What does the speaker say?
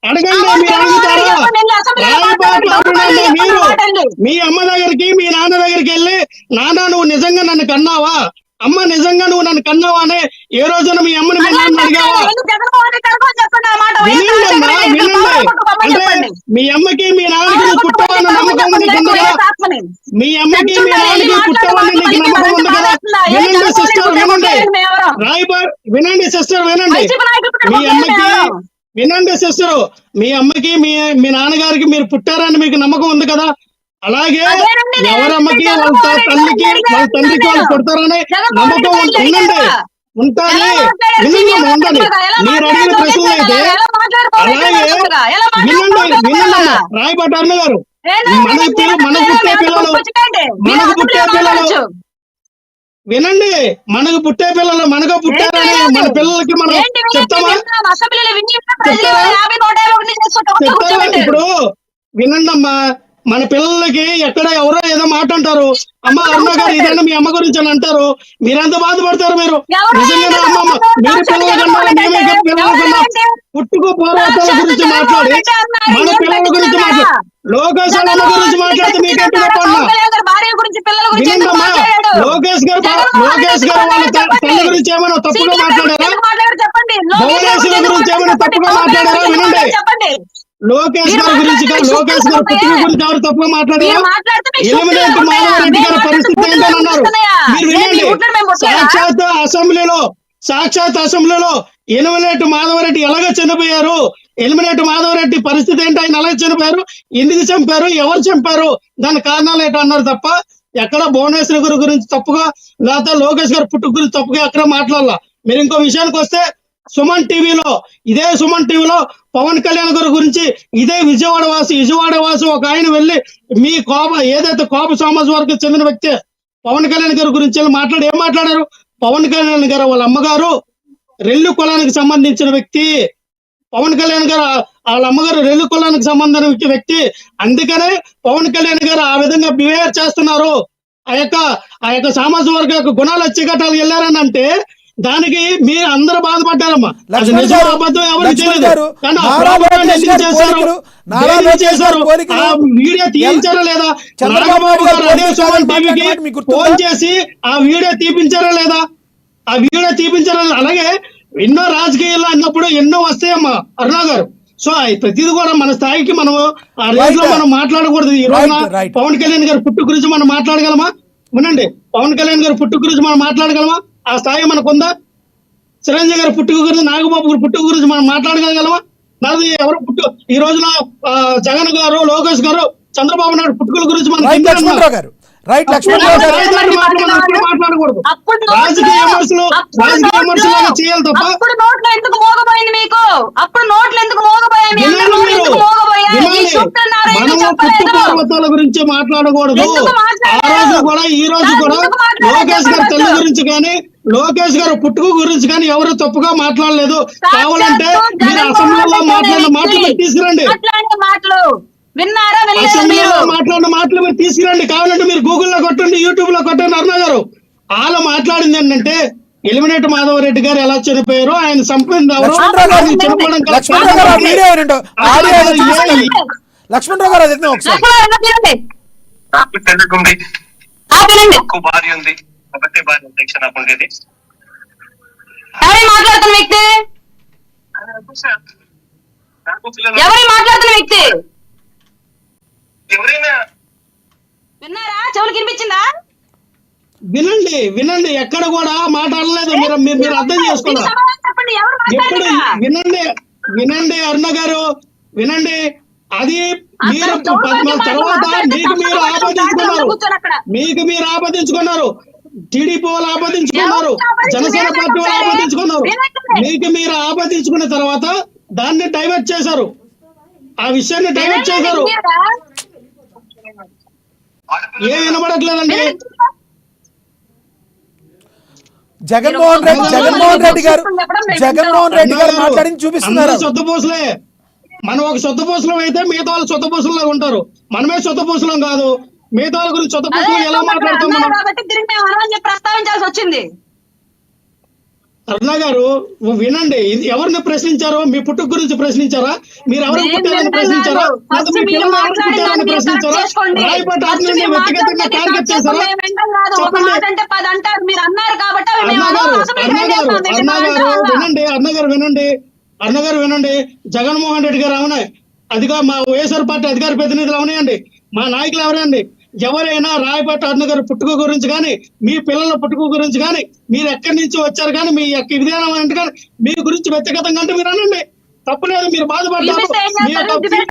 అడగండి, మీరు అడుగుతారా? రాయబాట్లు అడుగునమ్మా మీరు. మీ అమ్మ దగ్గరికి మీ నాన్న దగ్గరికి వెళ్ళి, నాన్న నువ్వు నిజంగా నన్ను కన్నావా, అమ్మ నిజంగా నువ్వు నన్ను కన్నావా అని ఏ రోజున మీ అమ్మని మీ నాన్న అడిగావా? వినండమ్మా, వినండి. అంటే మీ అమ్మకి మీ నాన్నకి నువ్వు పుట్టవాన్న నమ్మకం ఉంది కదా? మీ అమ్మకి మీ నాన్నకి పుట్టవాన్న నీకు నమ్మకం ఉంది కదా? వినండి సిస్టర్, వినండి. వినండి సిస్టర్, వినండి. మీ అమ్మకి వినండి సిస్టర్, మీ అమ్మకి మీ నాన్నగారికి మీరు పుట్టారని మీకు నమ్మకం ఉంది కదా? అలాగే ఎవరమ్మకి వాళ్ళ తల్లికి వాళ్ళ తండ్రికి వాళ్ళు పుడతారని నమ్మకం ఉండండి, ఉంటుంది. వినండి, ఉండండి. మీరు అడిగిన ప్రశ్నలు అయితే అలాగే వినండి, వినండి. రాయబాటి అన్న గారు, మనకు పుట్టే పిల్లలు వినండి, మనకు పుట్టే పిల్లలు మనకు పుట్టారని మన పిల్లలకి మనం చెప్తామా? చెప్తారా? ఇప్పుడు వినండమ్మా, మన పిల్లలకి ఎక్కడ ఎవరో ఏదో మాట అంటారు, అమ్మ అరుణ గారు ఇదండి మీ అమ్మ గురించి అని అంటారు, మీరెంత బాధపడతారు? మీరు నిజంగానే అమ్మమ్మ మీరు పిల్లల కన్నా మేమే పిల్లల కన్నా పుట్టుకు పోరాటాల గురించి మాట్లాడి మన పిల్లల గురించి మాట్లాడి లోకేష్ అమ్మ గురించి మాట్లాడితే మీకేంటి చెప్పన్నా? వినండమ్మా, లోకేష్ గారు వాళ్ళ తల్లి గురించి ఏమైనా తప్పుగా మాట్లాడారా? భువనేశ్వరి గురించి ఏమైనా తప్పుగా మాట్లాడారా? వినండి, లోకేష్ గారి గురించి లోకేష్ గారి పుట్టుక గురించి ఎవరు తప్పుగా మాట్లాడారా? ఎలిమినేట్ మాధవరెడ్డి గారి పరిస్థితి ఏంటన్నారు మీరు వినండి. సాక్షాత్ అసెంబ్లీలో ఎలిమినేట్ మాధవరెడ్డి ఎలాగ చనిపోయారు, ఎలిమినేట్ మాధవరెడ్డి పరిస్థితి ఏంటి, ఆయన ఎలాగ చనిపోయారు, ఎందుకు చంపారు, ఎవరు చంపారు, దాని కారణాలు ఏంటో అన్నారు తప్ప ఎక్కడ భువనేశ్వరి గారి గురించి తప్పుగా లేకపోతే లోకేష్ గారి పుట్టుక గురించి తప్పుగా ఎక్కడ మాట్లాడాల. మీరు ఇంకో విషయానికి వస్తే సుమన్ టీవీలో పవన్ కళ్యాణ్ గారి గురించి ఇదే విజయవాడ వాసి ఒక ఆయన వెళ్ళి మీ ఏదైతే కోప సమాజం వరకు చెందిన వ్యక్తి పవన్ కళ్యాణ్ గారి గురించి ఏం మాట్లాడారు? పవన్ కళ్యాణ్ గారు వాళ్ళ అమ్మగారు రెల్లు కులానికి సంబంధించిన వ్యక్తి, పవన్ కళ్యాణ్ గారు వాళ్ళ అమ్మగారు రెల్లు కులానికి సంబంధించిన వ్యక్తి, అందుకనే పవన్ కళ్యాణ్ గారు ఆ విధంగా బిహేవ్ చేస్తున్నారు, ఆ యొక్క సామాజిక వర్గ యొక్క గుణాలు వచ్చేగట్టాలు వెళ్ళారని అంటే దానికి మీరు అందరూ బాధపడ్డారమ్మా. అది నిజం అబద్ధం ఎవరికి తెలియదు, కానీ చేశారు ఆ వీడియో తీయించారా లేదా? నాగబాబు గారు అదే సుమన్ టీవీకి ఫోన్ చేసి ఆ వీడియో తీపించారా లేదా? ఆ వీడియో తీపించారా? అలాగే ఎన్నో రాజకీయాల్లో అన్నప్పుడు ఎన్నో వస్తాయమ్మా అరుణ గారు. సో ప్రతిది కూడా మన స్థాయికి మనం ఆ రేంజ్ లో మనం మాట్లాడకూడదు. ఈ రోజున పవన్ కళ్యాణ్ గారి పుట్టు గురించి మనం మాట్లాడగలమా? వినండి, పవన్ కళ్యాణ్ గారి పుట్టు గురించి మనం మాట్లాడగలమా? ఆ స్థాయి మనకుందా? చిరంజీవి గారి పుట్టుక గురించి, నాగబాబు గారి పుట్టుక గురించి మనం మాట్లాడగలగలమా? నాది ఎవరు పుట్టు ఈ రోజున జగన్ గారు, లోకేష్ గారు, చంద్రబాబు నాయుడు పుట్టుకల గురించి మనం మాట్లాడకూడదు. రాజకీయ విమర్శలు చేయాలి తప్ప మనము పుట్టు పర్వతాల గురించి మాట్లాడకూడదు. ఆ రోజు కూడా ఈ రోజు కూడా లోకేష్ గారి తల్లి గురించి కానీ లోకేష్ గారు పుట్టుక గురించి కానీ ఎవరు తప్పుగా మాట్లాడలేదు. కావాలంటే మీరు అసెంబ్లీలో మాట్లాడిన మాటలు మీరు తీసుకురండి, అసెంబ్లీలో మాట్లాడిన మాటలు మీరు తీసుకురండి. కావాలంటే మీరు గూగుల్లో కొట్టండి, యూట్యూబ్ లో కొట్టండి. అరుణ గారు వాళ్ళు మాట్లాడింది ఏంటంటే ఎలిమినేట్ మాధవరెడ్డి గారు ఎలా చనిపోయారు, ఆయన చంపింది ఎవరు, చనిపోవడం లక్ష్మణరావు గారు అది ఒకసారి భార్య ఉంది, ఒకటే భార్య అధ్యక్ష నాకు ఉండేది. మాట్లాడుతున్న వ్యక్తి ఎవరు మాట్లాడుతున్న వ్యక్తి ఎవరైనా విన్నారా? చెవులు కనిపించిందా? వినండి ఎక్కడ కూడా మాట్లాడలేదు. మీరు అర్థం చేసుకోవాలి. ఎప్పుడు వినండి అరుణ గారు, వినండి. అది మీరు తర్వాత మీకు మీరు ఆపాదించుకున్నారు, టీడీపీ వాళ్ళు ఆపాదించుకున్నారు, జనసేన పార్టీ వాళ్ళు ఆపాదించుకున్నారు. మీకు మీరు ఆపాదించుకున్న తర్వాత దాన్ని డైవర్ట్ చేశారు, ఆ విషయాన్ని డైవర్ట్ చేశారు. ఏం వినబడట్లేదండి. జగన్మోహన్ రెడ్డి గారు మాట్లాడి చూపిస్తున్నారు. సొత్తపూసలే, మనం ఒక సొత్తపూసలం అయితే మిగతా వాళ్ళు సొత్తపూసలుగా ఉంటారు. మనమే సొత్తపూసలం కాదు. మిగతా వాళ్ళ గురించి సొత్తపూసలు ఎలా మాట్లాడతాం మనం? ప్రస్తావించాల్సి వచ్చింది. అరుణ గారు వినండి, ఇది ఎవరిని ప్రశ్నించారో? మీ పుట్టుక గురించి ప్రశ్నించారా? మీరు ఎవరు నేను పుట్టారని వినడం ప్రశ్నించారా? కాదు. లేదా ఫస్ట్ మీ మీరు పిల్లలు ఎవరు మాట్లాడిన పుట్టారని దాన్ని మీరు ప్రశ్నించారా? కరెక్ట్ చేసుకోండి. రాయపాటి ఫస్ట్ అర్జునుడిని మీరు వ్యక్తిగతంగా మాట్లాడినది టార్గెట్ కరెక్ట్ చేశారా? చేసుకోండి. మేము వినడం కాదు. ఒక చెప్పండి. మాట అంటే 10 అంటారు. మీరు అన్నారు కాబట్టి అవి అరుణ మేము గారు, అసెంబ్లీకి అరుణ గారు, వెళ్ళేస్తాం. ఇది అరుణ మా గారు అంటాం అలా. వినండి, అరుణ గారు వినండి, అరుణ గారు వినండి. జగన్మోహన్ రెడ్డి గారు అవునాయి, అదిగా మా వైఎస్ఆర్ పార్టీ అధికార ప్రతినిధులు అవునాయండి, మా నాయకులు ఎవరండి? ఎవరైనా రాయపాటి అరుణ గారి పుట్టుక గురించి కానీ, మీ పిల్లల పుట్టుక గురించి కానీ, మీరు ఎక్కడి నుంచి వచ్చారు కానీ, మీ యొక్క విధానం అంటే కానీ, మీ గురించి వ్యక్తిగతంగా అంటే మీరు అనండి, తప్పులేదు. మీరు బాధపడ్డారు. వినిపిస్తే ఏం మీ చేస్తారు? యొక్క